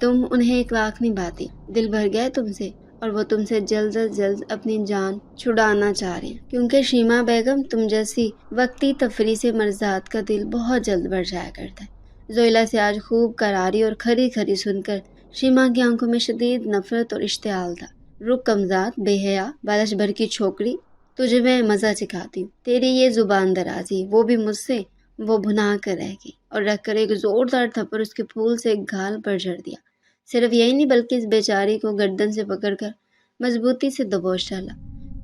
تم انہیں 1 لاکھ نہیں پاتی، دل بھر گیا ہے تم سے، اور وہ تم سے جلد از جلد اپنی جان چھڑانا چاہ رہے ہیں، کیونکہ شیما بیگم تم جیسی وقتی تفریح سے مرزاد کا دل بہت جلد بڑھ جایا کرتا ہے۔ زویلا سے آج خوب کراری اور کھری کھری سن کر شیما کی آنکھوں میں شدید نفرت اور اشتعال تھا۔ رک کمزاد، بے حیا، بالش بھر کی چھوکری، تجھے میں مزہ سکھاتی ہوں۔ تیری یہ زبان درازی، وہ بھی مجھ سے، وہ بھنا کر رہ گئی اور رکھ کر ایک زوردار تھپڑ اس کے پھول سے ایک گال پر جڑ دیا۔ صرف یہی نہیں بلکہ اس بیچاری کو گردن سے پکڑ کر مضبوطی سے دبوچ ڈالا۔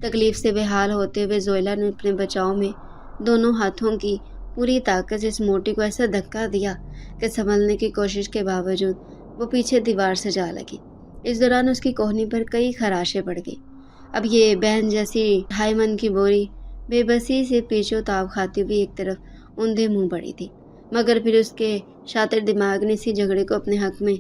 تکلیف سے بے حال ہوتے ہوئے زویلا نے اپنے بچاؤ میں دونوں ہاتھوں کی پوری طاقت سے اس موٹی کو ایسا دھکا دیا کہ سنبھلنے کی کوشش کے باوجود وہ پیچھے دیوار سے جا لگی۔ اس دوران اس کی کوہنی پر کئی خراشیں پڑ گئی۔ اب یہ بہن جیسی 2.5 من کی بوری بے بسی سے پیچھو تاب کھاتی ہوئی ایک طرف اوندھے منہ پڑی تھی، مگر پھر اس کے شاطر دماغ نے اسی جھگڑے کو اپنے حق میں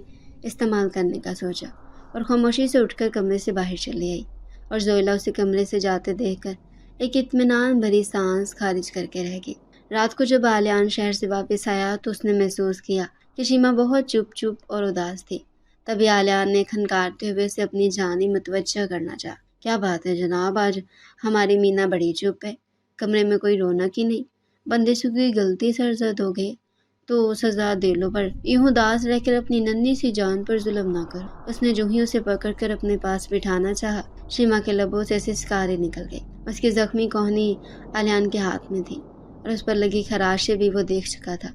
استعمال کرنے کا سوچا اور خاموشی سے اٹھ کر کمرے سے باہر چلی آئی، اور زویلا اسے کمرے سے جاتے دیکھ کر ایک اطمینان بھری سانس خارج کر کے رہ گئی۔ رات کو جب آلیان شہر سے واپس آیا تو اس نے محسوس کیا کہ شیما بہت چپ چپ اور اداس تھی۔ تبھی آلیان نے کھنکارتے ہوئے اسے اپنی جانب متوجہ کرنا چاہا۔ کیا بات ہے جناب، آج ہماری مینا بڑی چپ ہے، کمرے میں کوئی رونق ہی نہیں، بندے سے کوئی غلطی سرزد ہو گئی تو سزا دے لو، پر یوں اداس رہ کر اپنی ننھی سی جان پر ظلم نہ کرو۔ اس نے جو ہی اسے پکڑ کر اپنے پاس بٹھانا چاہا، شیما کے لبوں سے ایسے سکارے نکل گئے۔ اس کی زخمی کوہنی آلیان کے ہاتھ میں تھی اور اس پر لگی خراشیں بھی وہ دیکھ چکا تھا،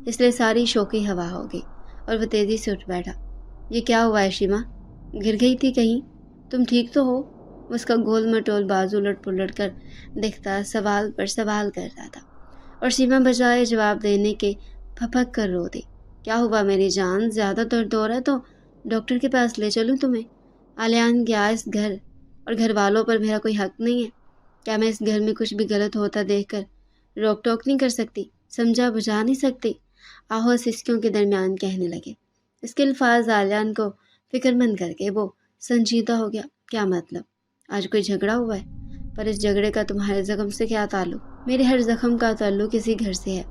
اس لیے ساری شوقی ہوا ہو گئی اور وہ تیزی سے اٹھ بیٹھا۔ یہ کیا ہوا ہے شیما؟ گر گئی تھی کہیں؟ تم ٹھیک تو ہو؟ اس کا گول مٹول بازو الٹ پلٹ کر دیکھتا سوال پر سوال کر رہا تھا، اور شیما بجائے جواب دینے کے پھپک کر رو دی۔ کیا ہوا میری جان؟ زیادہ درد ہو رہا ہے تو ڈاکٹر کے پاس لے چلوں تمہیں؟ آلیان، کیا اس گھر اور گھر والوں پر میرا کوئی حق نہیں ہے؟ کیا میں اس گھر میں کچھ بھی غلط ہوتا دیکھ کر روک ٹوک نہیں کر سکتی، سمجھا بجھا نہیں سکتی؟ آہو سسکیوں کے درمیان کہنے لگے۔ اس کے الفاظ آلیان کو فکر مند کر کے وہ سنجیدہ ہو گیا۔ کیا مطلب؟ آج کوئی جھگڑا ہوا ہے؟ پر اس جھگڑے کا تمہارے زخم سے کیا تعلق؟ میرے ہر زخم کا تعلق کسی گھر سے ہے۔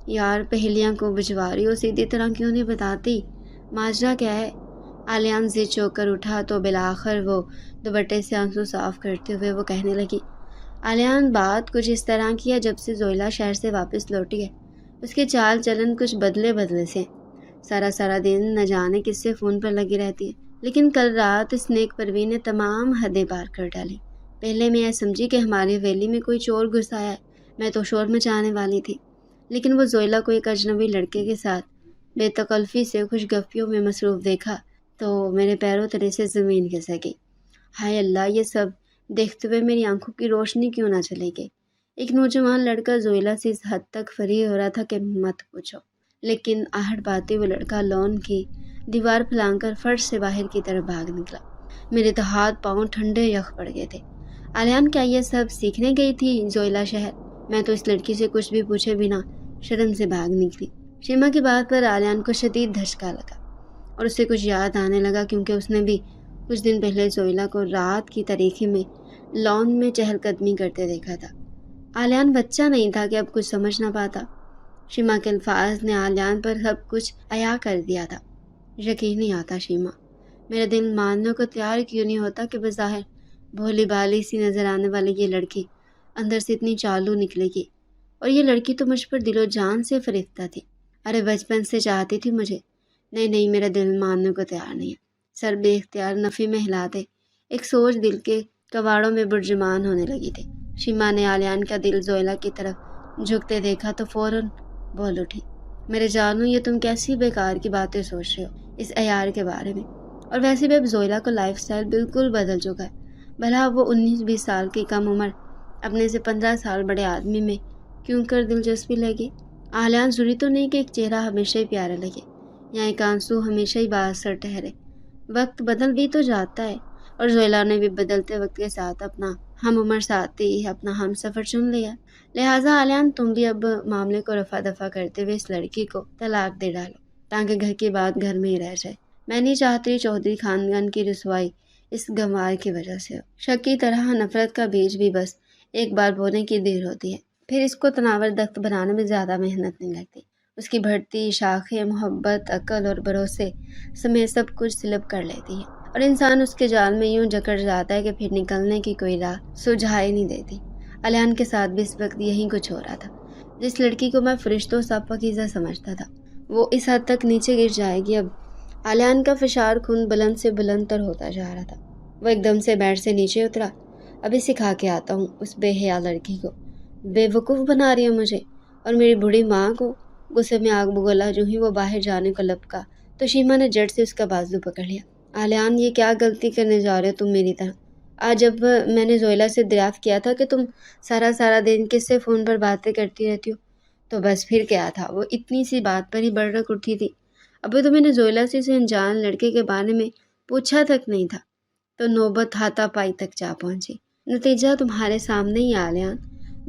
یار، پہلیاں کو بجھواری ہو، سیدھی طرح کیوں نہیں بتاتی؟ ماجرا کیا ہے؟ آلیان سے چوک کر اٹھا تو بالآخر وہ دوپٹے سے آنسو صاف کرتے ہوئے وہ کہنے لگی۔ آلیان، بات کچھ اس طرح کی ہے، جب سے زویلا شہر سے واپس لوٹی ہے اس کے چال چلن کچھ بدلے سے، سارا دن نہ جانے کس سے فون پر لگی رہتی ہے، لیکن کل رات اس نیک پروین نے تمام حدیں پار کر ڈالی۔ پہلے میں یہ سمجھی کہ ہماری حویلی میں کوئی چور گھس آیا ہے، میں تو شور مچانے والی تھی، لیکن وہ زویلا کو ایک اجنبی لڑکے کے ساتھ بے تکلفی سے خوش گپیوں میں مصروف دیکھا تو میرے پیروں تلے سے زمین کھسک گئی۔ ہائے اللہ، یہ سب دیکھتے ہوئے میری آنکھوں کی روشنی کیوں نہ چلی گئی۔ ایک نوجوان لڑکا زویلا سے اس حد تک فری ہو رہا تھا کہ مت پوچھو، لیکن آہٹ پاتے وہ لڑکا لون کی دیوار پھلانگ کر فرش سے باہر کی طرف بھاگ نکلا۔ میرے تو ہاتھ پاؤں ٹھنڈے یخ پڑ گئے تھے۔ آلیان، کیا یہ سب سیکھنے گئی تھی زویلا شہر؟ میں تو اس لڑکی سے کچھ بھی پوچھے بنا شرم سے بھاگ نکلی۔ شیما کی بات پر آلیان کو شدید دھچکا لگا اور اسے کچھ یاد آنے لگا، کیونکہ اس نے بھی کچھ دن پہلے زویلا کو رات کی تاریکی میں لان میں چہل قدمی کرتے دیکھا تھا۔ آلیان بچہ نہیں تھا کہ اب کچھ سمجھ نہ پاتا۔ شیما کے الفاظ نے آلیان پر سب کچھ عیا کر دیا تھا۔ یقین نہیں آتا شیما، میرا دل ماننے کو تیار کیوں نہیں ہوتا کہ بظاہر بھولی بالی سی نظر آنے والی یہ لڑکی اندر سے اتنی چالو نکلے گی، اور یہ لڑکی تو مجھ پر دل و جان سے فریفتہ تھی۔ ارے بچپن سے چاہتی تھی مجھے۔ نہیں، میرا دل ماننے کو تیار نہیں ہے۔ سر بے اختیار نفی میں ہلا دے، ایک سوچ دل کے کواڑوں میں برجمان ہونے لگی تھی۔ شیما نے آلیان کا دل زویلا کی طرف جھکتے دیکھا تو فوراً بول اٹھی۔ میرے جانو، یہ تم کیسی بیکار کی باتیں سوچ رہے ہو اس عیار کے بارے میں؟ اور ویسے بھی اب زویلا کا لائف سٹائل بالکل بدل چکا ہے۔ بھلا وہ 19-20 سال کی کم عمر اپنے سے 15 سال بڑے آدمی میں کیوں کر دلچسپی لگی؟ آلیان، ضروری تو نہیں کہ ایک چہرہ ہمیشہ ہی پیارا لگے یا ایک آنسو ہمیشہ ہی بااثر ٹھہرے۔ وقت بدل بھی تو جاتا ہے، اور زویلا نے بھی بدلتے وقت کے ساتھ اپنا ہم عمر ساتھی، اپنا ہم سفر چن لیا۔ لہٰذا آلیان، تم بھی اب معاملے کو رفع دفع کرتے ہوئے اس لڑکی کو طلاق دے ڈالو، تاکہ گھر کی بات گھر میں ہی رہ جائے۔ میں نہیں چاہتی چودھری خاندان کی رسوائی اس گنوار کی وجہ سے ہو۔ شک کی طرح نفرت کا بیج بھی بس ایک بار بونے کی دیر ہوتی ہے، پھر اس کو تناور درخت بنانے میں زیادہ محنت نہیں لگتی۔ اس کی بڑھتی شاخیں محبت، عقل اور بھروسے سمیت سب کچھ سلب کر لیتی ہے، اور انسان اس کے جال میں یوں جکڑ جاتا ہے کہ پھر نکلنے کی کوئی راہ سجھائی نہیں دیتی۔ الیان کے ساتھ بھی اس وقت یہی کچھ ہو رہا تھا۔ جس لڑکی کو میں فرشتوں سا پاکیزہ سمجھتا تھا وہ اس حد تک نیچے گر جائے گی۔ اب الیان کا فشار خون بلند سے بلند تر ہوتا جا رہا تھا۔ وہ ایک دم سے بیڈ سے نیچے اترا۔ ابھی سکھا کے آتا ہوں اس بے حیا لڑکی کو، بے وقوف بنا رہی ہے مجھے اور میری بوڑھی ماں کو۔ غصے میں آگ بگولا جو ہی وہ باہر جانے کو لپکا تو شیما نے جٹ سے اس کا بازو پکڑ لیا۔ الیان، یہ کیا غلطی کرنے جا رہے ہو تم میری طرح؟ آج جب میں نے زویلا سے دریافت کیا تھا کہ تم سارا دن کس سے فون پر باتیں کرتی رہتی ہو تو بس پھر کیا تھا، وہ اتنی سی بات پر ہی بڑک اٹھی تھی۔ ابھی تو میں نے زویلا سے اس انجان لڑکے کے بارے میں پوچھا تک نہیں تھا تو نوبت ہاتھا پائی تک جا پہنچی۔ نتیجہ تمہارے سامنے ہی الیان،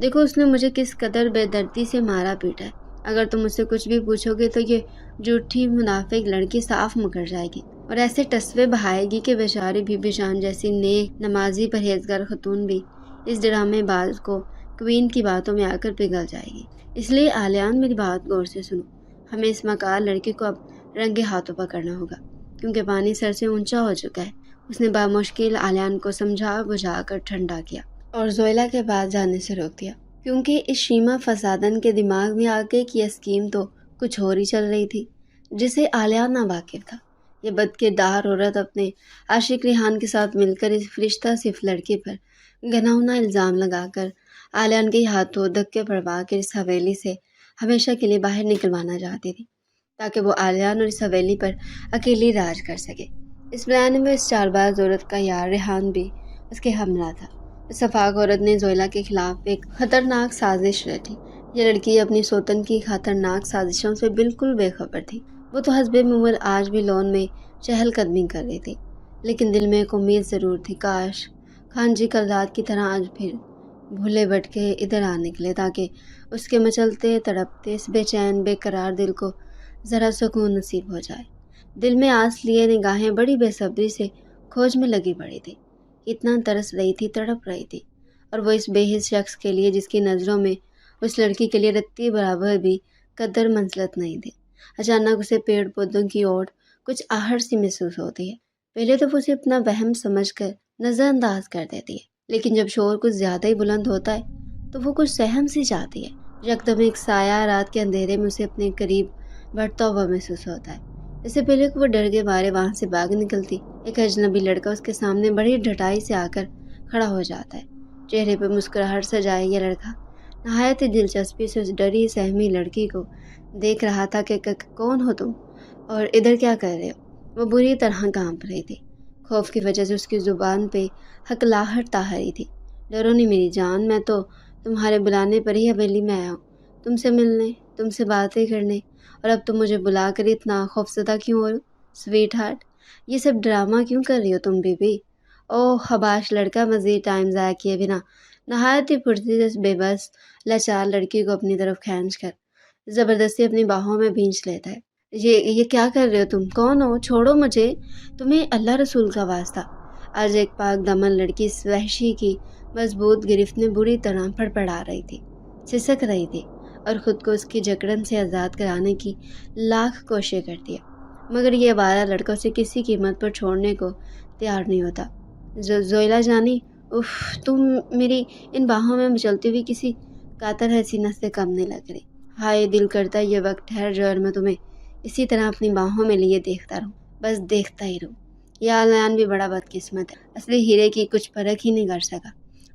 دیکھو اس نے مجھے کس قدر بے دردی سے مارا پیٹا ہے۔ اگر تم مجھ سے کچھ بھی پوچھو گے تو یہ جھوٹی منافق لڑکی صاف مکر جائے گی اور ایسے ٹسوے بہائے گی کہ بیچاری بی بی جان جیسی نیک نمازی پرہیزگار خاتون بھی اس ڈرامے باز کو کوئین کی باتوں میں آ کر پگھل جائے گی۔ اس لیے الیان، میری بات غور سے سنو۔ ہمیں اس مکار لڑکی کو اب رنگے ہاتھوں پکڑنا ہوگا کیونکہ پانی سر سے اونچا ہو چکا ہے۔ اس نے بامشکل الیان کو سمجھا بجھا کر ٹھنڈا کیا اور زویلا کے پاس جانے سے روک دیا، کیونکہ اس شیما فسادن کے دماغ میں آگے کی اسکیم تو کچھ اور ہی چل رہی تھی جسے الیان ناواقف تھا۔ یہ بدکردار عورت اپنے عاشق ریحان کے ساتھ مل کر اس فرشتہ صرف لڑکی پر گھناؤنا الزام لگا کر الیان کے ہاتھوں دھکے پڑوا کر اس حویلی سے ہمیشہ کے لیے باہر نکلوانا چاہتی تھی تاکہ وہ الیان اور اس حویلی پر اکیلی راج کر سکے۔ اس پلان میں اس چالباز عورت کا یار ریحان بھی اس کے ہمراہ تھا۔ اس شفاق عورت نے زویلا کے خلاف ایک خطرناک سازش رچی۔ یہ لڑکی اپنی سوتن کی خطرناک سازشوں سے بالکل بے خبر تھی۔ وہ تو حسب معمول آج بھی لون میں چہل قدمی کر رہی تھی، لیکن دل میں ایک امید ضرور تھی، کاش خان جی کل رات کی طرح آج پھر بھولے بٹکے ادھر آ نکلے تاکہ اس کے مچلتے تڑپتے اس بے چین بے قرار دل کو ذرا سکون نصیب ہو جائے۔ دل میں آس لیے نگاہیں بڑی بے صبری سے کھوج میں لگی پڑی تھی، اتنا ترس رہی تھی، تڑپ رہی تھی، اور وہ اس بے حس شخص کے لیے جس کی نظروں میں اس لڑکی کے لیے رتی برابر بھی قدر منزلت نہیں تھی۔ اچانک اسے پیڑ پودوں کی اوٹ کچھ آہٹ سی محسوس ہوتی ہے۔ پہلے تو وہ اسے اپنا وہم سمجھ کر نظر انداز کر دیتی ہے، لیکن جب شور کچھ زیادہ ہی بلند ہوتا ہے تو وہ کچھ سہم سی جاتی ہے۔ یکدم ایک سایہ رات کے اندھیرے میں اسے اپنے قریب بڑھتا ہوا محسوس ہوتا ہے۔ اس سے پہلے کہ وہ ڈر کے مارے وہاں سے بھاگ نکلتی، ایک اجنبی لڑکا اس کے سامنے بڑی ڈھٹائی سے آ کر کھڑا ہو جاتا ہے۔ چہرے پہ مسکراہٹ سجائے یہ لڑکا نہایت ہی دلچسپی سے اس ڈری سہمی لڑکی کو دیکھ رہا تھا کہ کون ہو تم اور ادھر کیا کر رہے ہو؟ وہ بری طرح کانپ رہی تھی، خوف کی وجہ سے اس کی زبان پہ ہکلاہٹ طاہری تھی۔ ڈرو نہیں میری جان، میں تو تمہارے بلانے پر ہی حویلی میں آیا ہوں، تم سے ملنے، تم سے باتیں کرنے، اور اب تم مجھے بلا کر اتنا خوفزدہ کیوں ہو سویٹ ہارٹ؟ یہ سب ڈرامہ کیوں کر رہی ہو تم بی؟ اوہ حباش لڑکا مزید ٹائم ضائع کیے بنا نہایت ہی پھرتی سے بے بس لاچار لڑکی کو اپنی طرف کھینچ کر زبردستی اپنی باہوں میں بھینچ لیتا ہے۔ یہ کیا کر رہے ہو تم؟ کون ہو؟ چھوڑو مجھے، تمہیں اللہ رسول کا واسطہ۔ آج ایک پاک دامن لڑکی اس وحشی کی مضبوط گرفت میں بری طرح پڑپڑا رہی تھی، سسک رہی تھی اور خود کو اس کی جکڑن سے آزاد کرانے کی لاکھ کوششیں کرتی ہے، مگر یہ آوارہ لڑکا اسے کسی قیمت پر چھوڑنے کو تیار نہیں ہوتا۔ زویلا جانی، اف، تم میری ان باہوں میں مچلتی ہوئی کسی قاتل حسینہ سے کم نہیں لگ رہی۔ ہائے دل کرتا ہے یہ وقت ٹھہر جائے اور میں تمہیں اسی طرح اپنی باہوں میں لیے دیکھتا رہوں، بس دیکھتا ہی رہوں۔ یہ الیان بھی بڑا بدقسمت ہے، اصلی ہیرے کی کچھ پرکھ ہی نہیں کر سکا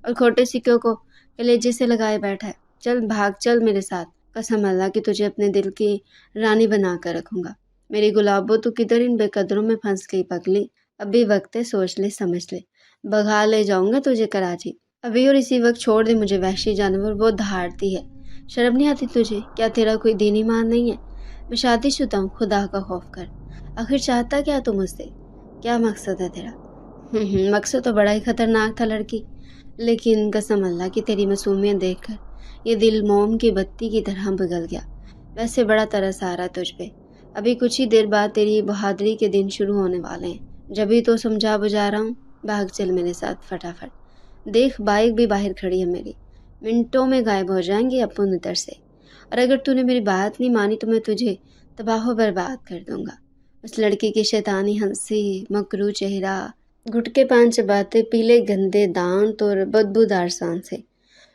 اور کھوٹے سکوں کو کلیجے سے لگائے بیٹھا ہے۔ چل بھاگ، چل میرے ساتھ، قسم اللہ کی تجھے اپنے دل کی رانی بنا کر رکھوں گا۔ میری گلابو تو کدھر ان بے قدروں میں پھنس گئی پگلی؟ ابھی وقت ہے، سوچ لے سمجھ لے، بگا لے جاؤں گا تجھے کراچی ابھی اور اسی وقت۔ چھوڑ دے مجھے وحشی جانور، وہ دہاڑتی ہے۔ شرم نہیں آتی تجھے؟ کیا تیرا کوئی دین ایمان نہیں ہے؟ میں شادی شدہ ہوں، خدا کا خوف کر۔ آخر چاہتا کیا تو مجھ سے؟ کیا مقصد ہے تیرا؟ مقصد تو بڑا ہی خطرناک تھا لڑکی، لیکن قسم اللہ کی تیری معصومیت دیکھ کر یہ دل موم کی بتی کی طرح پگھل گیا۔ ویسے بڑا ترس آ رہا تجھ پہ، ابھی کچھ ہی دیر بعد تیری بہادری کے دن شروع ہونے والے ہیں، جبھی تو سمجھا بجھا رہا ہوں۔ بھاگ چل میرے ساتھ فٹافٹ، دیکھ بائک بھی باہر کھڑی ہے میری، منٹوں میں غائب ہو جائیں گے اپن ادھر سے، اور اگر تو نے میری بات نہیں مانی تو میں تجھے تباہ و برباد کر دوں گا۔ اس لڑکی کی شیطانی ہنسی، مکروہ چہرہ، گٹکے پان چباتے پیلے گندے دانت اور بدبودار سان سے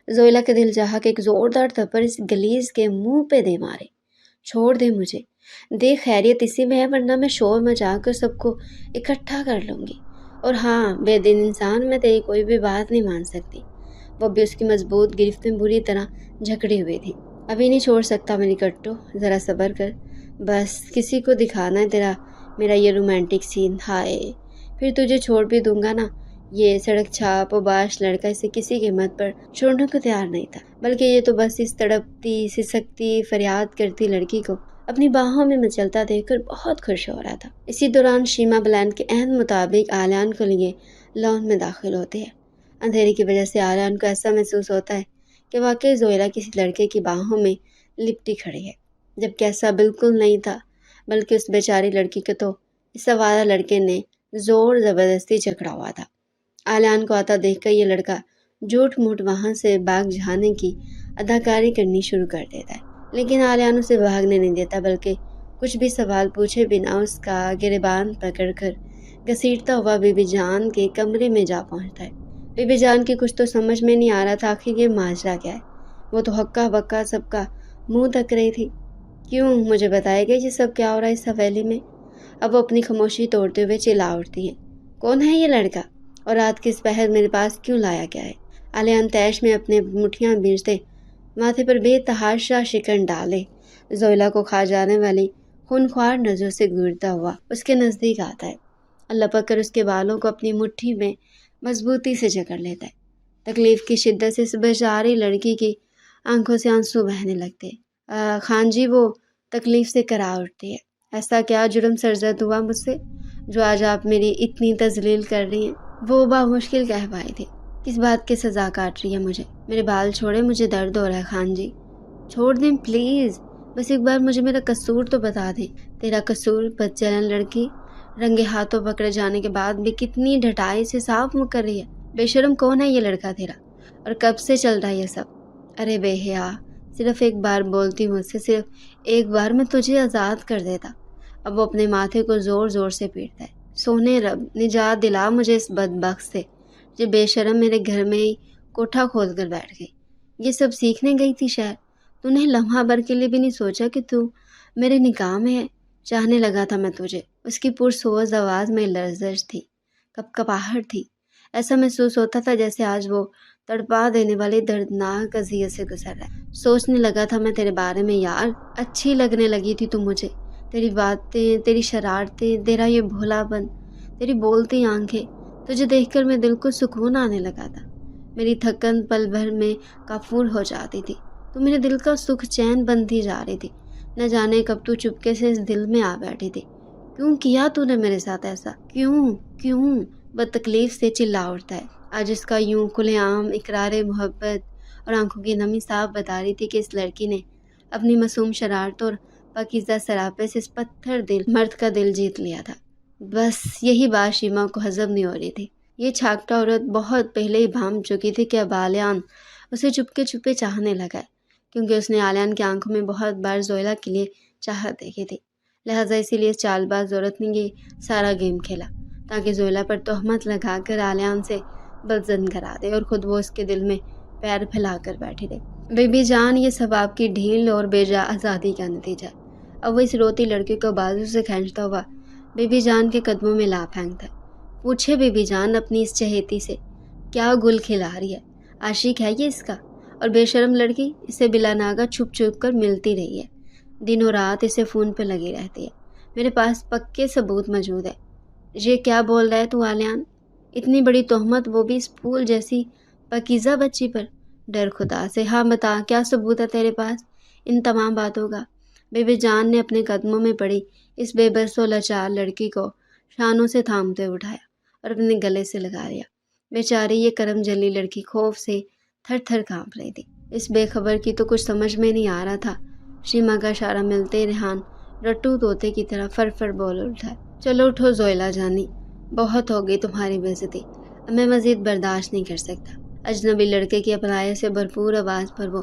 زویلا کا دل چاہا کہ ایک زوردار تھپڑ اس گلیز کے منہ پہ دے مارے۔ چھوڑ دے مجھے، دیکھ خیریت اسی میں ہے، ورنہ میں شور مچا کر سب کو اکٹھا کر لوں گی۔ اور ہاں، بے دین انسان، میں تیری کوئی بھی بات نہیں مان سکتی۔ وہ بھی اس کی مضبوط گرفت میں بری طرح جھکڑی ہوئی تھی۔ ابھی نہیں چھوڑ سکتا میری کٹو، ذرا صبر کر، بس کسی کو دکھانا ہے تیرا میرا یہ رومانٹک سین، ہائے پھر تجھے چھوڑ بھی دوں گا نا۔ یہ سڑک چھاپ و باش لڑکا اسے کسی قیمت پر چھوڑنے کو تیار نہیں تھا، بلکہ یہ تو بس اس تڑپتی سسکتی فریاد کرتی لڑکی کو اپنی باہوں میں مچلتا دیکھ کر بہت خوش ہو رہا تھا۔ اسی دوران شیما بلینڈ کے عہد مطابق آلیان کو لیے لان میں داخل ہوتے ہیں۔ اندھیرے کی وجہ سے آلیان کو ایسا محسوس ہوتا ہے کہ واقعی زویلا کسی لڑکے کی باہوں میں لپٹی کھڑی ہے، جبکہ ایسا بالکل نہیں تھا، بلکہ اس بیچاری لڑکی کو تو اس آوارہ لڑکے نے زور زبردستی جکڑا ہوا تھا۔ آلیان کو آتا دیکھ کر یہ لڑکا جھوٹ موٹ وہاں سے بھاگ جانے کی اداکاری کرنی شروع کر دیتا ہے، لیکن آلیان اسے بھاگنے نہیں دیتا، بلکہ کچھ بھی سوال پوچھے بنا اس کا گریبان پکڑ کر گھسیٹتا ہوا بی بی جان کے کمرے میں جا پہنچتا ہے۔ بی بی جان کی کچھ تو سمجھ میں نہیں آ رہا تھا آخر یہ ماجرا کیا ہے۔ وہ تو ہکا بکا سب کا منہ تک رہی تھی۔ کیوں، مجھے بتائے گا یہ سب کیا ہو رہا ہے اس حویلی میں؟ اب وہ اپنی خاموشی توڑتے ہوئے چلا اٹھتی ہیں۔ کون ہے یہ لڑکا اور رات کس پہر میرے پاس کیوں لایا گیا ہے؟ آلیان تیش میں اپنے مٹھیاں بیچتے ماتھے پر بے تحاشا شکن ڈالے زویلا کو کھا جانے والی خونخوار نظروں سے گھورتا ہوا اس کے نزدیک آتا ہے اور لپک کر اس کے بالوں کو اپنی مٹھی میں مضبوطی سے جکڑ لیتا ہے۔ تکلیف کی شدت سے اس بیچاری لڑکی کی آنکھوں سے آنسو بہنے لگتے ہیں۔ خان جی، وہ تکلیف سے کرا اٹھتی ہے۔ ایسا کیا جرم سرزد ہوا مجھ سے جو آج آپ میری اتنی تذلیل کر رہی ہیں؟ وہ بامشکل کہہ پائی تھی۔ کس بات کی سزا کاٹ رہی ہے مجھے؟ میرے بال چھوڑے، مجھے درد ہو رہا ہے خان جی۔ چھوڑ دیں پلیز، بس ایک بار مجھے میرا قصور تو بتا دیں۔ تیرا قصور؟ بدچلن لڑکی رنگے ہاتھوں پکڑے جانے کے بعد بھی کتنی ڈھٹائی سے صاف منہ کر رہی ہے۔ بے شرم، کون ہے یہ لڑکا تیرا اور کب سے چل رہا ہے یہ سب؟ ارے بے حیا، صرف ایک بار بولتی مجھ سے، صرف ایک بار میں تجھے آزاد کر دیتا۔ اب وہ اپنے ماتھے کو زور زور سے پیٹتا ہے۔ سونے رب، نجات دلا مجھے اس بدبخت سے، جو بے شرم میرے گھر میں ہی کوٹھا کھول کر بیٹھ گئی۔ یہ سب سیکھنے گئی تھی شہر؟ تو نے لمحہ بھر کے لیے بھی نہیں سوچا کہ تو میرے نکاح میں ہے؟ چاہنے لگا تھا میں تجھے۔ اس کی پرسوز آواز میں لرزش تھی، کپکپاہٹ تھی۔ ایسا محسوس ہوتا تھا جیسے آج وہ تڑپا دینے والی دردناک اذیت سے گزر رہا ہے۔ سوچنے لگا تھا میں تیرے بارے میں یار، اچھی لگنے لگی تھی تو مجھے، تیری باتیں، تیری شرارتیں، تیرا یہ بھولا پن، تیری بولتی آنکھیں، تجھے دیکھ کر میں دل کو سکون آنے لگا تھا۔ میری تھکن پل بھر میں کافور ہو جاتی تھی، تو میرے دل کا سکھ چین بنتی جا رہی تھی۔ نہ جانے کب تو چپکے سے اس دل میں آ بیٹھی تھی۔ کیوں کیا تو نے میرے ساتھ ایسا؟ کیوں؟ بد تکلیف سے چلا اٹھتا ہے۔ آج اس کا یوں کھلے عام اقرار محبت اور آنکھوں کی نمی صاف بتا رہی تھی کہ اس لڑکی نے اپنی معصوم شرارت اور پاکیزہ سراپے سے اس پتھر دل مرد کا دل جیت لیا تھا۔ بس یہی بات شیما کو ہضم نہیں ہو رہی تھی۔ یہ چھاکٹا عورت بہت پہلے ہی بھانپ چکی تھی کہ اب آلیان اسے چپکے چپے چاہنے لگا ہے، کیونکہ اس نے آلیان کی آنکھوں میں بہت بار زویلا کے لیے چاہت دیکھی تھی۔ لہٰذا اسی لیے اس چال باز عورت نے یہ سارا گیم کھیلا تاکہ زویلا پر تہمت لگا کر آلیان سے بدظن کرا دے اور خود وہ اس کے دل میں پیر پھیلا کر بیٹھی رہے۔ بی بی جان، یہ سب آپ کی ڈھیل اور بے جا آزادی کا نتیجہ ہے۔ اب وہ اس روتی لڑکی کو بازو سے کھینچتا ہوا بی بی جان کے قدموں میں لا پھینکتا ہے۔ پوچھے بی بی جان اپنی اس چہیتی سے، کیا گل کھلا رہی ہے؟ عاشق ہے یہ اس کا؟ اور بے شرم لڑکی اسے بلا ناگا چھپ چھپ کر ملتی رہی ہے، دنوں رات اسے فون پہ لگی رہتی ہے۔ میرے پاس پکے ثبوت موجود ہے۔ یہ کیا بول رہا ہے تو آلیان؟ اتنی بڑی تہمت، وہ بھی اس پھول جیسی پاکیزہ بچی پر؟ ڈر خدا سے، ہاں بتا، کیا ثبوت ہے تیرے پاس ان تمام باتوں کا؟ بی بی جان نے اپنے قدموں میں پڑی اس بے بس و لاچار لڑکی کو شانوں سے تھامتے اٹھایا اور اپنے گلے سے لگا لیا۔ بیچاری یہ کرم جلی لڑکی خوف سے تھر تھر کانپ رہی تھی۔ اس بے خبر کی تو کچھ سمجھ میں نہیں آ رہا تھا۔ شیما کا اشارہ ملتے ریحان رٹو طوطے کی طرح فر فر بول اٹھا، چلو اٹھو زویلا جانی، بہت ہو گئی تمہاری بے عزتی، اب میں مزید برداشت نہیں کر سکتا۔ اجنبی لڑکے کی اپنائے سے بھرپور آواز پر وہ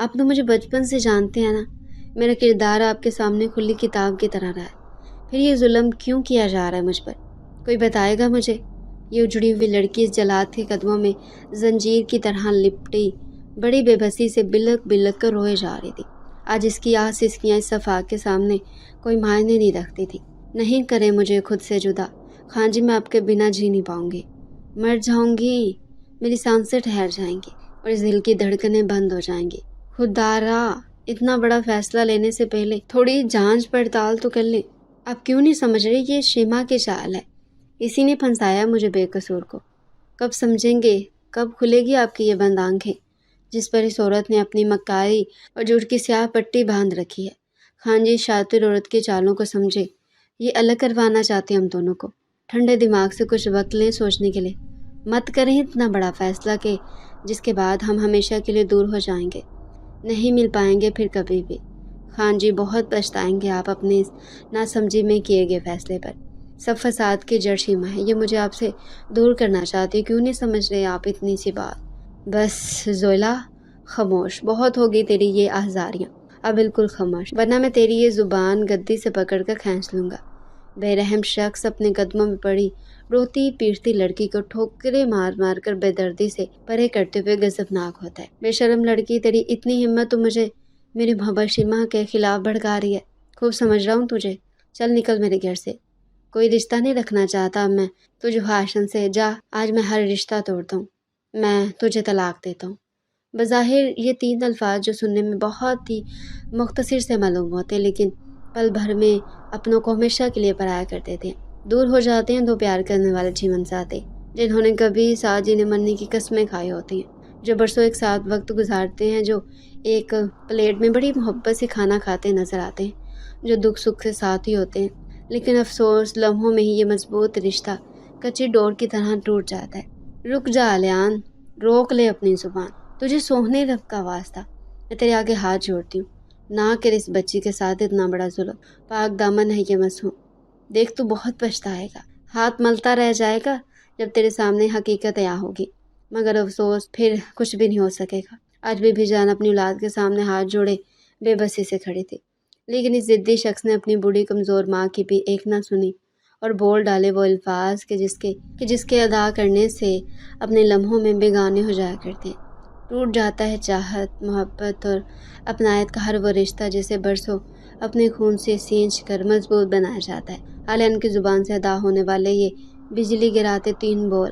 آپ تو مجھے بچپن سے جانتے ہیں نا، میرا کردار آپ کے سامنے کھلی کتاب کی طرح رہا ہے، پھر یہ ظلم کیوں کیا جا رہا ہے مجھ پر؟ کوئی بتائے گا مجھے؟ یہ اجڑی ہوئی لڑکی اس جلاد کے قدموں میں زنجیر کی طرح لپٹی بڑی بے بسی سے بلک بلک کر روئے جا رہی تھی۔ آج اس کی آہ سسکیاں اس صفاق کے سامنے کوئی معنی نہیں رکھتی تھی۔ نہیں کرے مجھے خود سے جدا، خان جی میں آپ کے بنا جی نہیں پاؤں گی، مر جاؤں گی، میری سانسیں ٹھہر جائیں گی اور اس دل کی دھڑکنیں بند ہو جائیں گی۔ خدارا، اتنا بڑا فیصلہ لینے سے پہلے تھوڑی جانچ پڑتال تو کر لیں۔ آپ کیوں نہیں سمجھ رہے؟ یہ شیما کی چال ہے، اسی نے پھنسایا مجھے بے قصور کو۔ کب سمجھیں گے؟ کب کھلے گی آپ کی یہ بند آنکھیں جس پر اس عورت نے اپنی مکاری اور جھوٹ کی سیاہ پٹی باندھ رکھی ہے؟ خان جی شاطر عورت کی چالوں کو سمجھے، یہ الگ کروانا چاہتے ہم دونوں کو۔ ٹھنڈے دماغ سے کچھ وقت لیں سوچنے کے لیے، مت کریں اتنا بڑا فیصلہ کہ جس کے بعد ہم ہمیشہ کے لیے دور ہو جائیں گے، نہیں مل پائیں گے پھر کبھی بھی۔ خان جی بہت پچھتائیں گے آپ اپنے اس ناسمجھی میں کیے گئے فیصلے پر۔ سب فساد کی جڑ شیما ہے، یہ مجھے آپ سے دور کرنا چاہتی، کیوں نہیں سمجھ رہے آپ اتنی سی بات؟ بس زویلا، خاموش، بہت ہوگی تیری یہ آہذاریاں، اب بالکل خاموش، ورنہ میں تیری یہ زبان گدی سے پکڑ کر کھینچ لوں گا۔ بے رحم شخص اپنے قدموں میں پڑی روتی پیٹتی لڑکی کو ٹھوکریں مار مار کر بے دردی سے پرے کرتے ہوئے غضبناک ہوتا ہے۔ بے شرم لڑکی، تیری اتنی ہمت تو مجھے میری محبت شیما کے خلاف بھڑکا رہی ہے۔ خوب سمجھ رہا ہوں تجھے، چل نکل میرے گھر سے، کوئی رشتہ نہیں رکھنا چاہتا اب میں تجھے حاشن سے، جا، آج میں ہر رشتہ توڑتا ہوں، میں تجھے طلاق دیتا ہوں۔ بظاہر یہ 3 الفاظ جو سننے میں بہت ہی مختصر سے معلوم ہوتے لیکن پل بھر میں اپنوں کو ہمیشہ کے لیے پرایا کر دیتے ہیں۔ دور ہو جاتے ہیں 2 پیار کرنے والے جیون ساتھی جنہوں نے کبھی ساتھ جینے مرنے کی قسمیں کھائی ہوتی ہیں، جو برسوں ایک ساتھ وقت گزارتے ہیں، جو ایک پلیٹ میں بڑی محبت سے کھانا کھاتے نظر آتے ہیں، جو دکھ سکھ سے ساتھ ہی ہوتے ہیں، لیکن افسوس لمحوں میں ہی یہ مضبوط رشتہ کچی ڈور کی طرح ٹوٹ جاتا ہے۔ رک جا الیان، روک لے اپنی زبان، تجھے سوہنے رب کا واسطہ میں تیرے آگے ہاتھ جوڑتی ہوں، نہ کر اس بچی کے ساتھ اتنا بڑا ظلم۔ پاک دامن ہے یہ مسحوم، دیکھ تو بہت پچھتائے گا، ہاتھ ملتا رہ جائے گا جب تیرے سامنے حقیقت عیاں ہوگی، مگر افسوس پھر کچھ بھی نہیں ہو سکے گا۔ آج بی بی جان اپنی اولاد کے سامنے ہاتھ جوڑے بے بسی سے کھڑی تھی، لیکن اس ضدی شخص نے اپنی بوڑھی کمزور ماں کی بھی ایک نہ سنی اور بول ڈالے وہ الفاظ کہ جس کے ادا کرنے سے اپنے لمحوں میں بیگانے ہو جایا کرتے ہیں۔ ٹوٹ جاتا ہے چاہت، محبت اور اپنائیت کا ہر وہ رشتہ جسے برسوں اپنے خون سے سینچ کر مضبوط بنایا جاتا ہے۔ الیان کی زبان سے ادا ہونے والے یہ بجلی گراتے 3 بول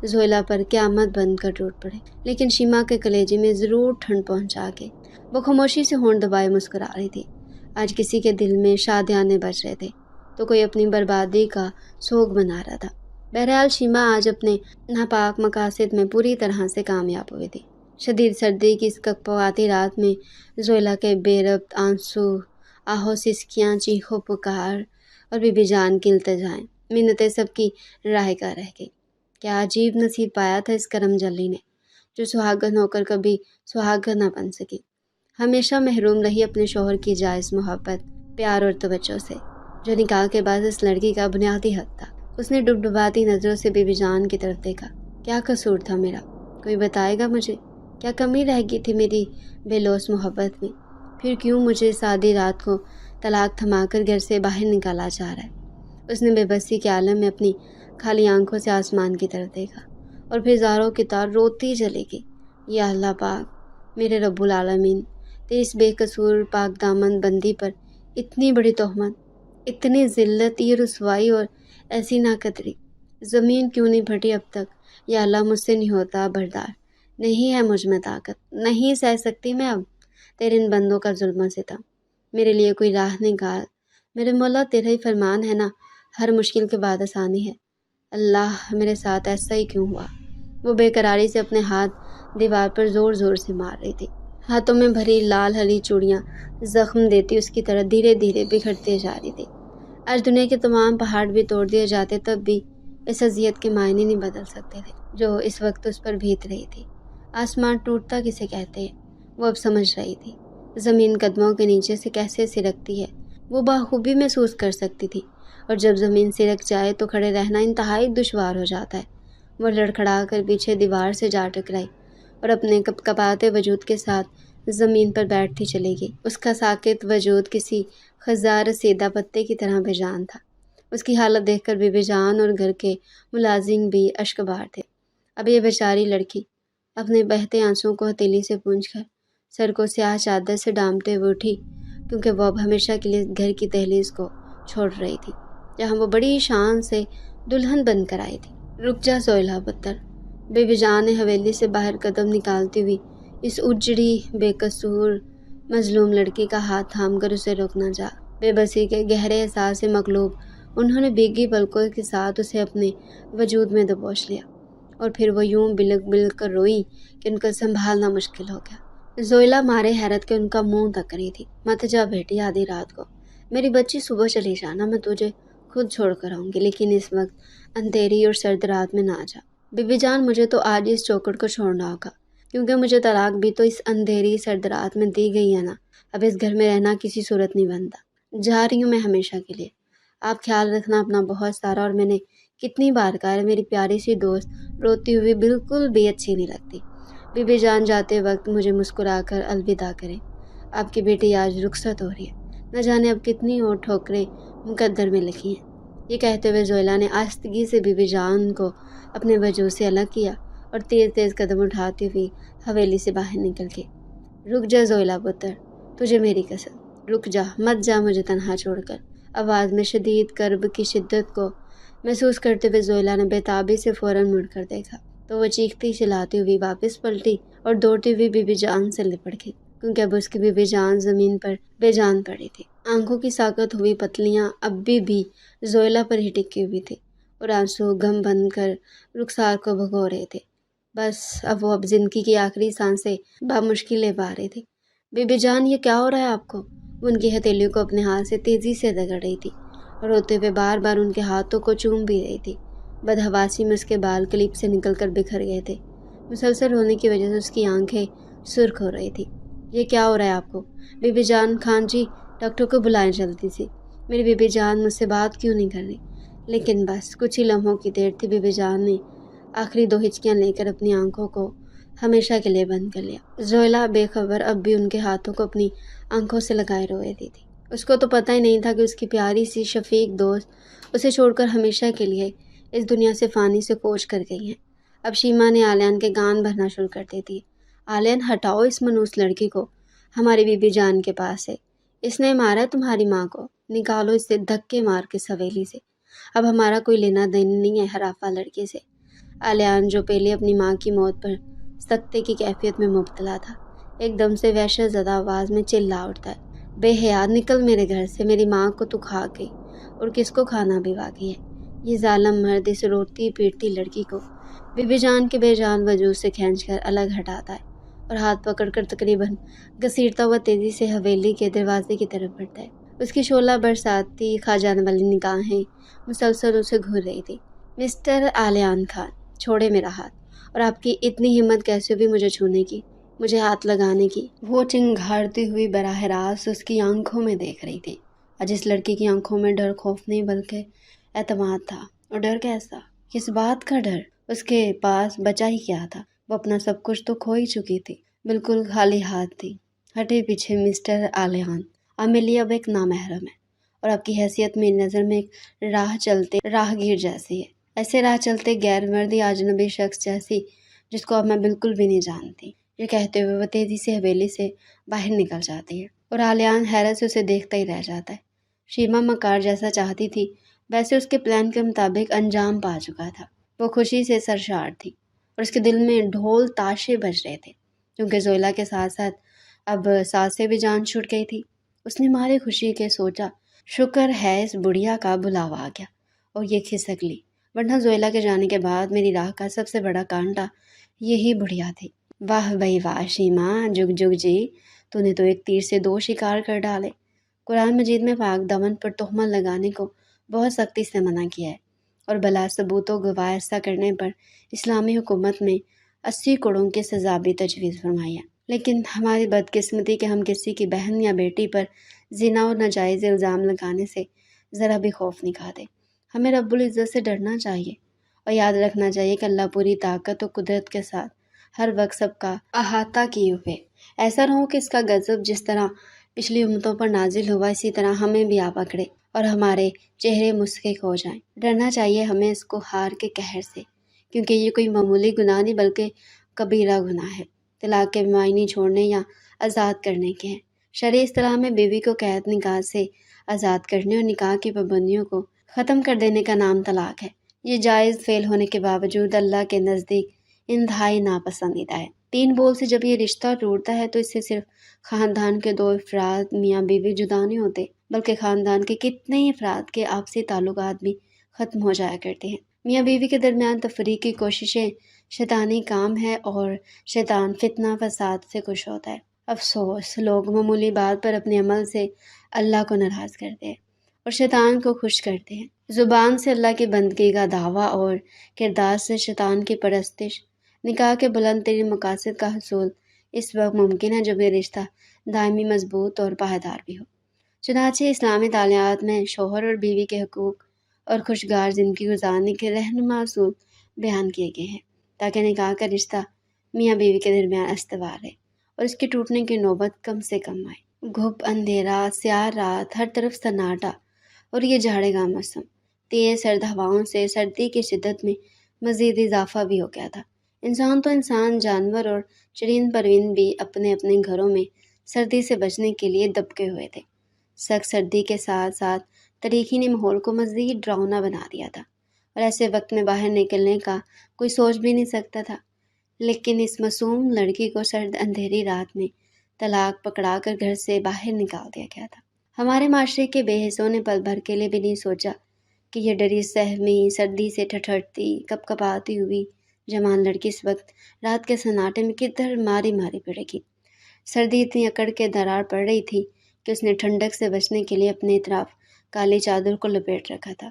زویلا پر قیامت بن کر ٹوٹ پڑے، لیکن شیما کے کلیجے میں ضرور ٹھنڈ پہنچا کے وہ خاموشی سے ہونٹ دبائے مسکرا رہی تھی۔ آج کسی کے دل میں شادیانے بج رہے تھے تو کوئی اپنی بربادی کا سوگ بنا رہا تھا۔ بہرحال شیما آج اپنے ناپاک مقاصد میں پوری طرح سے کامیاب ہوئی تھی۔ شدید سردی کی اس ککپواتی رات میں زویلا کے بے ربط آنسو، آہو سسکیاں، چیخو پکار اور بی بی جان کی التجائیں، منتیں سب کی راہ کا رہ گئی۔ کیا عجیب نصیب پایا تھا اس کرم جلی نے، جو سہاگن ہو کر کبھی سہاگن نہ بن سکی، ہمیشہ محروم رہی اپنے شوہر کی جائز محبت، پیار اور توجہ سے، جو نکاح کے بعد اس لڑکی کا بنیادی حق تھا۔ اس نے ڈبڈباتی نظروں سے بی بی جان کی طرف دیکھا۔ کیا قصور تھا میرا؟ کوئی بتائے گا مجھے؟ کیا کمی رہ گئی تھی میری بے لوث محبت میں؟ پھر کیوں مجھے اس آدھی رات کو طلاق تھما کر گھر سے باہر نکالا جا رہا ہے؟ اس نے بے بسی کے عالم میں اپنی خالی آنکھوں سے آسمان کی طرف دیکھا اور پھر زاروں کی طرح روتی چلی گئی۔ یا اللہ پاک، میرے رب العالمین، تیری اس بے قصور پاک دامن بندی پر اتنی بڑی تہمت، اتنی ذلت، یہ رسوائی اور ایسی ناقدری زمین کیوں نہیں پھٹی اب تک؟ یا اللہ، مجھ سے نہیں ہوتا بردار، نہیں ہے مجھ میں طاقت، نہیں سہ سکتی میں اب تیرے ان بندوں کا ظلم و ستم۔ میرے لیے کوئی راہ نکال میرے مولا، تیرا ہی فرمان ہے نا، ہر مشکل کے بعد آسانی ہے۔ اللہ، میرے ساتھ ایسا ہی کیوں ہوا؟ وہ بے قراری سے اپنے ہاتھ دیوار پر زور زور سے مار رہی تھی، ہاتھوں میں بھری لال ہری چوڑیاں زخم دیتی اس کی طرح دھیرے دھیرے بکھرتے جا رہی تھی۔ آج دنیا کے تمام پہاڑ بھی توڑ دیے جاتے تب بھی اس اذیت کے معنی نہیں بدل سکتے تھے جو اس وقت اس پر بیت رہی تھی۔ آسمان ٹوٹتا کسے کہتے ہیں وہ اب سمجھ رہی تھی، زمین قدموں کے نیچے سے کیسے سرکتی ہے وہ بخوبی محسوس کر سکتی تھی، اور جب زمین سرک جائے تو کھڑے رہنا انتہائی دشوار ہو جاتا ہے۔ وہ لڑکھڑا کر پیچھے دیوار سے جا ٹکرائی اور اپنے کپکپاتے وجود کے ساتھ زمین پر بیٹھتی چلی گئی۔ اس کا ساکت وجود کسی خزاں رسیدہ پتے کی طرح بے جان تھا۔ اس کی حالت دیکھ کر بی بی جان اور گھر کے ملازم بھی اشکبار تھے۔ اب یہ بیچاری لڑکی اپنے بہتے آنسوؤں کو ہتھیلی سے پونچھ کر سر کو سیاہ چادر سے ڈھانپتے ہوئے اٹھی، کیونکہ وہ اب ہمیشہ کے لیے گھر کی دہلیز کو چھوڑ رہی تھی، جہاں وہ بڑی شان سے دلہن بن کر آئی تھی۔ رک جا زویلا پتر، بی بی جان نے حویلی سے باہر قدم نکالتی ہوئی اس اجڑی بے قصور مظلوم لڑکی کا ہاتھ تھام کر اسے روکنا چاہا۔ بے بسی کے گہرے احساس سے مغلوب انہوں نے بھیگی پلکوں کے ساتھ اسے اپنے وجود میں دبوچ لیا، اور پھر وہ یوں بلک بلک کر روئی کہ ان کو سنبھالنا مشکل ہو گیا۔ زویلا مارے حیرت کے ان کا منہ تک رہی تھی۔ مت جا بیٹی آدھی رات کو، میری بچی صبح چلی جانا، میں تجھے خود چھوڑ کر آؤں گی، لیکن اس وقت اندھیری اور سرد رات میں نہ جا۔ بی بی جان، مجھے تو آج اس چوکٹ کو چھوڑنا ہوگا، کیونکہ مجھے طلاق بھی تو اس اندھیری سرد رات میں دی گئی ہے نا۔ اب اس گھر میں رہنا کسی صورت نہیں بنتا۔ جا رہی ہوں میں ہمیشہ کے لیے۔ آپ خیال رکھنا اپنا بہت سارا، اور میں نے کتنی بار کہا ہے میری پیاری سی دوست روتی ہوئی بالکل بھی اچھی نہیں لگتی۔ بی بی جان جاتے وقت مجھے مسکرا کر الوداع کریں۔ آپ کی بیٹی آج رخصت ہو رہی ہے، نہ جانے اب کتنی اور ٹھوکریں مقدر میں لکھی ہیں۔ یہ کہتے ہوئے زویلا نے آہستگی سے بی بی جان کو اپنے وجود سے الگ کیا اور تیز تیز قدم اٹھاتی ہوئی حویلی سے باہر نکل گئی۔ رک جا زویلا پتر، تجھے میری قسم، رک جا، مت جا مجھے تنہا چھوڑ کر۔ آواز میں شدید کرب کی شدت کو محسوس کرتے ہوئے زویلا نے بےتابی سے فوراً مڑ کر دیکھا تو وہ چیختی چلاتی ہوئی واپس پلٹی اور دوڑتی ہوئی بی بی جان سے لپٹ گئی، کیونکہ اب اس کی بی بی جان زمین پر بے جان پڑی تھی۔ آنکھوں کی ساکت ہوئی پتلیاں اب بھی زویلا پر ہی ٹکی ہوئی تھی، اور آنسو غم بن کر رخسار کو بھگو رہے تھے۔ بس اب زندگی کی آخری سانسیں بامشکل لے پا رہی تھی۔ بی بی جان، یہ کیا ہو رہا ہے آپ کو؟ وہ ان کی ہتھیلیوں کو اپنے ہاتھ سے تیزی سے رگڑ رہی تھی اور روتے ہوئے بار بار ان کے ہاتھوں کو چوم بھی رہی تھی۔ بدحواسی میں اس کے بال کلپ سے نکل کر بکھر گئے تھے۔ مسلسل رونے کی وجہ سے اس کی آنکھیں سرخ ہو رہی تھی۔ یہ کیا ہو رہا ہے آپ کو؟ بی بی جان، خان جی، ڈاکٹر کو بلائیں جلدی سے۔ میری بی بی جان مجھ سے بات کیوں نہیں کر رہی؟ لیکن بس کچھ ہی لمحوں کی دیر تھی، بی بی جان نے آخری دو ہچکیاں لے کر اپنی آنکھوں کو ہمیشہ کے لیے بند کر لیا۔ زویلا بے خبر اب بھی ان کے ہاتھوں کو اپنی آنکھوں سے لگائے روئے دی تھی۔ اس کو تو پتہ ہی نہیں تھا کہ اس کی پیاری سی شفیق دوست اسے چھوڑ کر ہمیشہ کے لیے اس دنیا سے فانی سے کوچ کر گئی ہیں۔ اب شیما نے آلیان کے کان بھرنا شروع کر دی تھی۔ آلیان، ہٹاؤ اس منوس لڑکی کو، ہماری بی بی جان کے پاس ہے۔ اس نے مارا تمہاری ماں کو، نکالو اس سے دھکے مار کے حویلی سے۔ اب ہمارا کوئی لینا دینا نہیں ہے حرافہ لڑکے سے۔ آلیان، جو پہلے اپنی ماں کی موت پر سکتے کی کیفیت میں مبتلا تھا، ایک دم سے وحشت زدہ آواز میں چلا اٹھتا ہے، بے حیا، نکل میرے گھر سے، میری ماں کو تو کھا گئی، اور کس کو کھانا بھی باقی ہے۔ یہ ظالم مرد اس روتی پیٹتی لڑکی کو بی بی جان کے بے جان وجود سے کھینچ کر الگ ہٹاتا ہے اور ہاتھ پکڑ کر تقریباً گھسیٹتا ہوا تیزی سے حویلی کے دروازے کی طرف بڑھتا ہے۔ اس کی شعلہ برساتی کھا جانے والی نگاہیں مسلسل اسے گھور رہی تھی۔ مسٹر آلیان خان، چھوڑے میرا ہاتھ، اور آپ کی اتنی ہمت کیسے ہوئی مجھے چھونے کی، مجھے ہاتھ لگانے کی؟ وہ چنگھاڑتی ہوئی براہ راست اس کی آنکھوں میں دیکھ رہی تھی۔ آج اس لڑکی کی آنکھوں میں ڈر خوف نہیں بلکہ اعتماد تھا۔ اور ڈر کیسا؟ کس بات کا ڈر؟ اس کے پاس بچا ہی کیا تھا؟ وہ اپنا سب کچھ تو کھو ہی چکی تھی، بالکل خالی ہاتھ تھی۔ ہٹے پیچھے مسٹر آلیان، اب میرے لیے اب ایک نامحرم ہے، اور آپ کی حیثیت میری نظر میں ایک راہ چلتے راہ گیر جیسی ہے، ایسے راہ چلتے غیر مردی اجنبی شخص جیسی جس کو اب میں بالکل بھی نہیں جانتی۔ یہ کہتے ہوئے وہ تیزی سے حویلی سے باہر نکل جاتی ہے، اور آلیان حیرت سے اسے دیکھتا ہی رہ جاتا ہے۔ شیما مکار جیسا چاہتی تھی ویسے اس کے پلان کے مطابق انجام پا چکا تھا۔ وہ خوشی سے سرشار تھی، اور اس کے دل میں ڈھول تاشے بج رہے تھے، کیونکہ زویلا کے ساتھ ساتھ اب ساس سے بھی جان چھوٹ گئی تھی۔ اس نے مارے خوشی کے سوچا، شکر ہے اس بڑھیا کا بلاوا آ گیا، اور یہ کھسک لی، ورنہ زویلا کے جانے کے بعد میری راہ کا سب سے بڑا کانٹا یہی بڑھیا تھی۔ واہ بھائی واہ شیما، جگ جگ جی، تو نے تو ایک تیر سے دو شکار کر ڈالے۔ قرآن مجید میں پاک دامن پر تہمت لگانے کو بہت سختی سے منع کیا ہے، اور بلا ثبوت و گواہ ایسا کرنے پر اسلامی حکومت میں 80 کروڑوں کی سزا بھی تجویز فرمائی ہے۔ لیکن ہماری بدقسمتی کہ ہم کسی کی بہن یا بیٹی پر زنا اور ناجائز الزام لگانے سے ذرا بھی خوف نہیں کھاتے۔ ہمیں رب العزت سے ڈرنا چاہیے، اور یاد رکھنا چاہیے کہ اللہ پوری طاقت و قدرت کے ساتھ ہر وقت سب کا احاطہ کیے ہوئے۔ ایسا نہ ہو کہ اس کا غضب جس طرح پچھلی امتوں پر نازل ہوا اسی طرح ہمیں بھی آ پکڑے اور ہمارے چہرے مسخک ہو جائیں۔ ڈرنا چاہیے ہمیں اس کو ہار کے قہر سے، کیونکہ یہ کوئی معمولی گناہ نہیں بلکہ کبیرہ گناہ ہے۔ طلاق کے معنی چھوڑنے یا آزاد کرنے کے ہیں۔ شرعی اصطلاح میں بیوی کو قید نکاح سے آزاد کرنے اور نکاح کی پابندیوں کو ختم کر دینے کا نام طلاق ہے۔ یہ جائز فعل ہونے کے باوجود اللہ کے نزدیک انتہائی ناپسندیدہ ہے۔ 3 بول سے جب یہ رشتہ ٹوٹتا ہے تو اس سے صرف خاندان کے 2 افراد میاں بیوی جدا نہیں ہوتے، بلکہ خاندان کے کتنے ہی افراد کے آپسی تعلقات بھی ختم ہو جایا کرتے ہیں۔ میاں بیوی کے درمیان تفریق کی کوششیں شیطانی کام ہے اور شیطان فتنہ فساد سے خوش ہوتا ہے۔ افسوس، لوگ معمولی بات پر اپنے عمل سے اللہ کو ناراض کرتے ہیں اور شیطان کو خوش کرتے ہیں۔ زبان سے اللہ کی بندگی کا دعویٰ اور کردار سے شیطان کی پرستش۔ نکاح کے بلند ترین مقاصد کا حصول اس وقت ممکن ہے جب یہ رشتہ دائمی، مضبوط اور پائیدار بھی ہو۔ چنانچہ اسلامی تعلیمات میں شوہر اور بیوی کے حقوق اور خوشگوار زندگی گزارنے کے رہنما اصول بیان کیے گئے ہیں تاکہ نکاح کا رشتہ میاں بیوی کے درمیان استوار رہے اور اس کے ٹوٹنے کی نوبت کم سے کم آئے۔ گھپ اندھیرا، سیاہ رات، ہر طرف سناٹا اور یہ جھاڑے کا موسم، تیز سرد ہواؤں سے سردی کی شدت میں مزید اضافہ بھی ہو گیا تھا۔ انسان تو انسان، جانور اور چرند پرند بھی اپنے اپنے گھروں میں سردی سے بچنے کے لیے دبکے ہوئے تھے۔ سخت سردی کے ساتھ ساتھ تاریکی نے ماحول کو مزید ڈراؤنا بنا دیا تھا اور ایسے وقت میں باہر نکلنے کا کوئی سوچ بھی نہیں سکتا تھا۔ لیکن اس معصوم لڑکی کو سرد اندھیری رات میں طلاق پکڑا کر گھر سے باہر نکال دیا گیا تھا۔ ہمارے معاشرے کے بے حسوں نے پل بھر کے لیے بھی نہیں سوچا کہ یہ ڈری سہمی، سردی سے ٹھٹھرتی، کپ کپاتی ہوئی جوان لڑکی اس وقت رات کے سناٹے میں کدھر ماری ماری پڑے گی۔ سردی اتنی اکڑ کے درار پڑ رہی تھی کہ اس نے ٹھنڈک سے بچنے کے لیے اپنے اطراف کالی چادر کو لپیٹ رکھا تھا،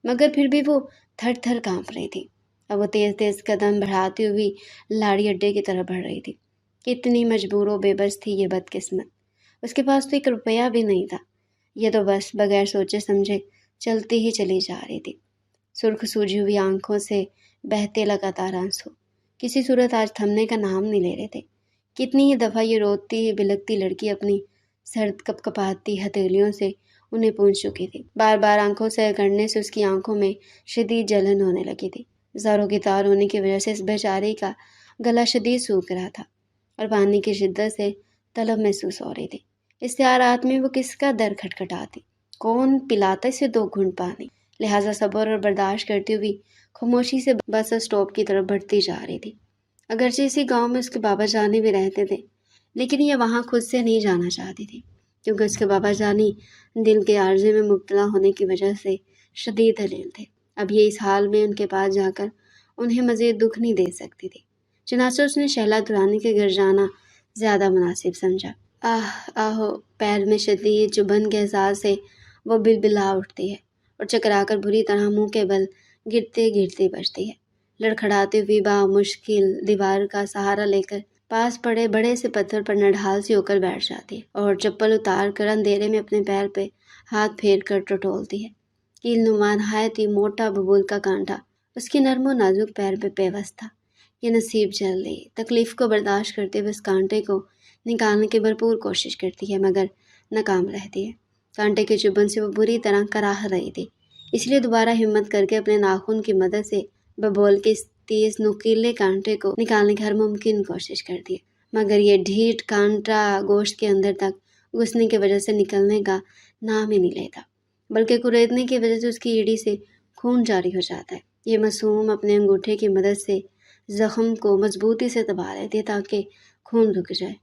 مگر پھر بھی وہ تھر تھر کانپ رہی تھی۔ اب وہ تیز تیز قدم بڑھاتی ہوئی لاڑی اڈے کی طرف بڑھ رہی تھی۔ کتنی مجبور و بے بس تھی یہ بدقسمت۔ اس کے پاس تو 1 روپیہ بھی نہیں تھا۔ یہ تو بس بغیر سوچے سمجھے چلتی ہی چلی جا رہی تھی، سرخ سوجی ہوئی آنکھوں سے بہتے لگاتار آنسو کسی صورت آج تھمنے کا نام نہیں لے رہے تھے۔ کتنی ہی دفعہ یہ روتی بلکتی لڑکی اپنی سرد کپ کپاتی ہتھیلیوں سے انہیں پونچھ چکی تھی۔ بار بار آنکھوں سے اگڑنے سے اس کی آنکھوں میں شدید جلن ہونے لگی تھی۔ زاروں کی تار ہونے کی وجہ سے اس بیچاری کا گلا شدید سوکھ رہا تھا اور پانی کی شدت سے طلب محسوس ہو رہی تھی۔ اس رات میں وہ کس کا در کھٹکھٹاتی، کون پلاتا اسے 2 گھونٹ پانی؟ لہٰذا صبر اور برداشت کرتی ہوئی خاموشی سے بس اسٹاپ کی طرف بڑھتی جا رہی تھی۔ اگرچہ اسی گاؤں میں اس کے بابا جانی بھی رہتے تھے، لیکن یہ وہاں خود سے نہیں جانا چاہتی تھی، کیونکہ اس کے بابا جانی دل کے عارضے میں مبتلا ہونے کی وجہ سے شدید دلیل تھے۔ اب یہ اس حال میں ان کے پاس جا کر انہیں مزید دکھ نہیں دے سکتی تھی۔ چنانچہ اس نے شہلا درانی کے گھر جانا زیادہ مناسب سمجھا۔ آہو، پیر میں شدید چبھن کے احساس سے وہ بلبلا اٹھتی ہے اور چکرا کر بری طرح منہ کے بل گرتے گرتے بچتی ہے۔ لڑکھڑاتی ہوئی مشکل دیوار کا سہارا لے کر پاس پڑے بڑے سے پتھر پر نڈھال سی ہو کر بیٹھ جاتی ہے اور چپل اتار کر اندھیرے میں اپنے پیر پہ ہاتھ پھیر کر ٹٹولتی ہے۔ کیل نما نہایت ہی موٹا ببول کا کانٹا اس کی نرم و نازک پیر پہ پیوست تھا۔ یہ نصیب جلدی تکلیف کو برداشت کرتے ہوئے اس کانٹے کو نکالنے کی بھرپور کوشش کرتی ہے، مگر ناکام رہتی ہے۔ کانٹے کے چبھن سے وہ بری طرح کراہ رہی تھی، اس لیے دوبارہ ہمت کر کے اپنے ناخن کی مدد سے ببول کے اس تیز نوکیلے کانٹے کو نکالنے کی ہر ممکن کوشش کرتی ہے، مگر یہ ڈھیٹ کانٹا گوشت کے اندر تک گھسنے کی وجہ سے نکلنے کا نام ہی نہیں لیتا، بلکہ کریدنے کی وجہ سے اس کی ایڑی سے خون جاری ہو جاتا ہے۔ یہ معصوم اپنے انگوٹھے کی مدد سے زخم کو مضبوطی سے دبا لیتی ہے تاکہ خون رک جائے۔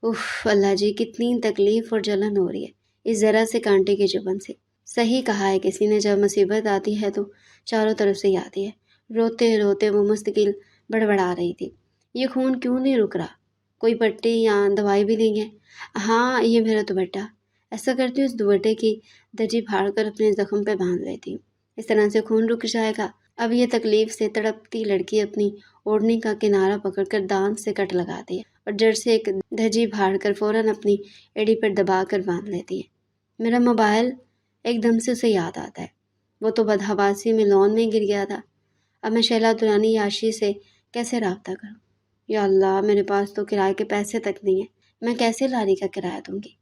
اف اللہ جی، کتنی تکلیف اور جلن ہو رہی ہے اس ذرا سے کانٹے کے چبھن سے۔ صحیح کہا ہے کسی نے، جب مصیبت آتی ہے تو چاروں طرف سے ہی آتی ہے۔ روتے روتے وہ مستقل بڑبڑا رہی تھی، یہ خون کیوں نہیں رک رہا؟ کوئی پٹی یا دوائی بھی نہیں ہے؟ ہاں، یہ میرا دوپٹہ۔ ایسا کرتی ہوں اس دوپٹے کی دھجی پھاڑ کر اپنے زخم پہ باندھ لیتی ہوں، اس طرح سے خون رک جائے گا۔ اب یہ تکلیف سے تڑپتی لڑکی اپنی اوڑھنی کا کنارہ پکڑ کر دانت سے کٹ لگاتی ہے اور جڑ سے ایک دھجی پھاڑ کر فوراً اپنی ایڑی پر دبا کر باندھ لیتی ہے۔ میرا موبائل ایک دم سے اسے یاد آتا ہے، وہ تو بدحواسی میں لون میں گر گیا تھا۔ اب میں شہلا درانی یاشی سے کیسے رابطہ کروں؟ یا اللہ، میرے پاس تو کرائے کے پیسے تک نہیں ہیں، میں کیسے لاری کا کرایہ دوں گی؟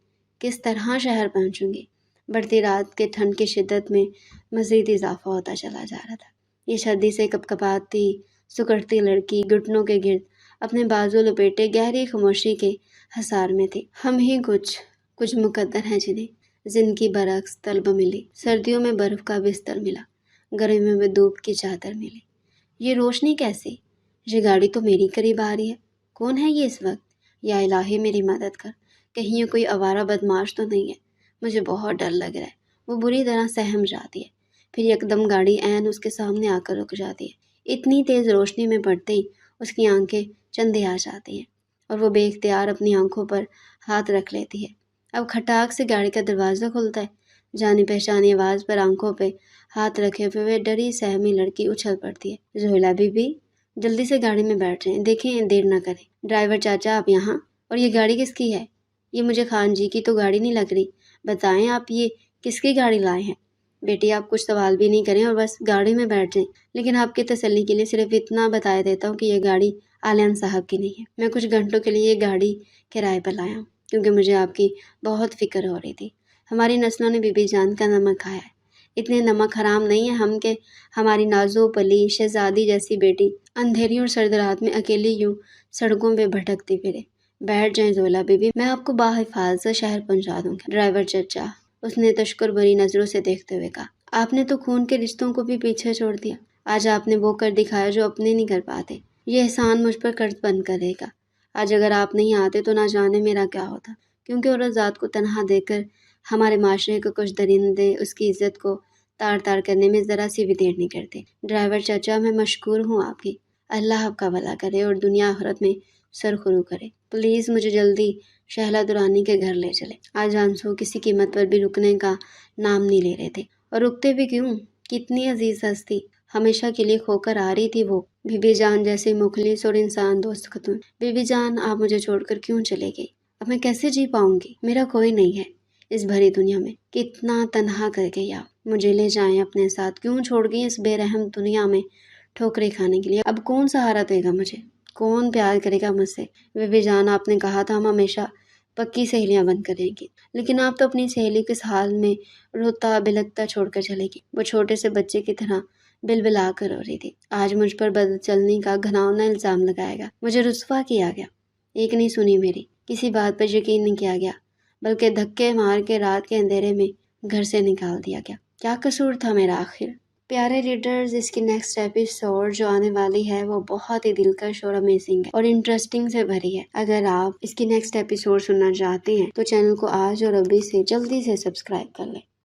کس طرح شہر پہنچوں گی؟ بڑھتی رات کے ٹھنڈ کی شدت میں مزید اضافہ ہوتا چلا جا رہا تھا۔ یہ سردی سے کپکپاتی سکڑتی لڑکی گھٹنوں کے گرد اپنے بازو لپیٹے گہری خاموشی کے حصار میں تھی۔ ہم ہی کچھ مقدر ہیں جنہیں زندگی کی برعکس طلب ملی۔ سردیوں میں برف کا بستر ملا، گرمیوں میں دھوپ کی چادر ملی۔ یہ روشنی کیسی؟ یہ گاڑی تو میری قریب آ رہی ہے، کون ہے یہ اس وقت؟ یا الہی میری مدد کر، کہیں یہ کوئی آوارہ بدماش تو نہیں ہے؟ مجھے بہت ڈر لگ رہا ہے۔ وہ بری طرح سہم جاتی ہے، پھر یکدم گاڑی عین اس کے سامنے آ کر رک جاتی ہے۔ اتنی تیز روشنی میں پڑتے ہی اس کی آنکھیں چندے آ جاتی ہیں اور وہ بے اختیار اپنی آنکھوں پر ہاتھ رکھ لیتی ہے۔ اب کھٹاک سے گاڑی کا دروازہ کھلتا ہے۔ جانی پہچانی آواز پر آنکھوں پہ ہاتھ رکھے ہوئے وہ ڈری سہمی لڑکی اچھل پڑتی ہے۔ زہیلہ بی بی، جلدی سے گاڑی میں بیٹھ جائیں، دیکھیں دیر نہ کریں۔ ڈرائیور چاچا، آپ یہاں؟ اور یہ گاڑی کس کی ہے؟ یہ مجھے خان جی کی تو گاڑی نہیں لگ رہی، بتائیں آپ یہ کس کی گاڑی لائے ہیں؟ بیٹی، آپ کچھ سوال بھی نہیں کریں اور بس گاڑی میں بیٹھ جائیں۔ لیکن آپ کی تسلی کے لیے صرف اتنا بتا دیتا ہوں کہ یہ گاڑی عالم صاحب کی نہیں ہے۔ میں کچھ گھنٹوں کے لیے یہ گاڑی کرائے پر لایا ہوں کیونکہ مجھے آپ کی بہت فکر ہو رہی تھی۔ ہماری نسلوں نے بی بی جان کا نمک کھایا ہے، اتنے نمک حرام نہیں ہے ہم کہ ہماری نازو پلی شہزادی جیسی بیٹی اندھیری اور سرد رات میں اکیلی یوں سڑکوں پہ بھٹکتی پھرے۔ بیٹھ جائیں زہیلہ بی بی، میں آپ کو باحفاظت شہر پہنچا دوں گا۔ ڈرائیور چچا، اس نے تشکر بھری نظروں سے دیکھتے ہوئے کہا، آپ نے تو خون کے رشتوں کو بھی پیچھے چھوڑ دیا۔ آج آپ نے وہ کر دکھایا جو اپنے نہیں کر پاتے۔ یہ احسان مجھ پر قرض بند کرے گا۔ آج اگر آپ نہیں آتے تو نہ جانے میرا کیا ہوتا، کیونکہ عورت ذات کو تنہا دے کر ہمارے معاشرے کے کچھ درندے اس کی عزت کو تار تار کرنے میں ذرا سی بھی دیر نہیں کرتے۔ ڈرائیور چچا، میں مشکور ہوں آپ کی، اللہ آپ کا بھلا کرے اور دنیا آخرت میں سرخرو کرے۔ پلیز مجھے جلدی شہلا درانی کے گھر لے چلے۔ آج آنسو کسی قیمت پر بھی رکنے کا نام نہیں لے رہے تھے، اور رکتے بھی کیوں؟ کتنی عزیز ہستی ہمیشہ کے لیے کھو کر آ رہی تھی وہ، بی بی جان جیسے مخلص اور انسان دوست خاتون۔ بی بی جان، آپ مجھے چھوڑ کر کیوں چلے گئی؟ اب میں کیسے جی پاؤں گی؟ میرا کوئی نہیں ہے اس بھری دنیا میں، کتنا تنہا کر گئی آپ۔ مجھے لے جائیں اپنے ساتھ، کیوں چھوڑ گئی اس بے رحم دنیا میں ٹھوکریں کھانے کے لیے؟ اب کون سہارا دے گا مجھے؟ کون پیار کرے گا مجھ سے؟ بی بی جان، آپ نے کہا تھا ہم ہمیشہ پکی سہیلیاں بن کر رہیں گی، لیکن آپ تو اپنی سہیلی کس حال میں روتا بلکتا چھوڑ کر چلے گی۔ وہ چھوٹے سے بچے کی طرح بلبلا کر رو رہی تھی۔ آج مجھ پر بد چلنی کا گھناؤنا الزام لگایا گیا، مجھے رسوا کیا گیا، ایک نہیں سنی میری، کسی بات پر یقین نہیں کیا گیا، بلکہ دھکے مار کے رات کے اندھیرے میں گھر سے نکال دیا گیا۔ کیا قصور تھا میرا آخر؟ پیارے ریڈرز، اس کی نیکسٹ ایپیسوڈ جو آنے والی ہے وہ بہت ہی دلکش اور امیزنگ ہے اور انٹرسٹنگ سے بھری ہے۔ اگر آپ اس کی نیکسٹ ایپیسوڈ سننا چاہتے ہیں تو چینل کو آج اور ابھی سے جلدی سے سبسکرائب کر لیں۔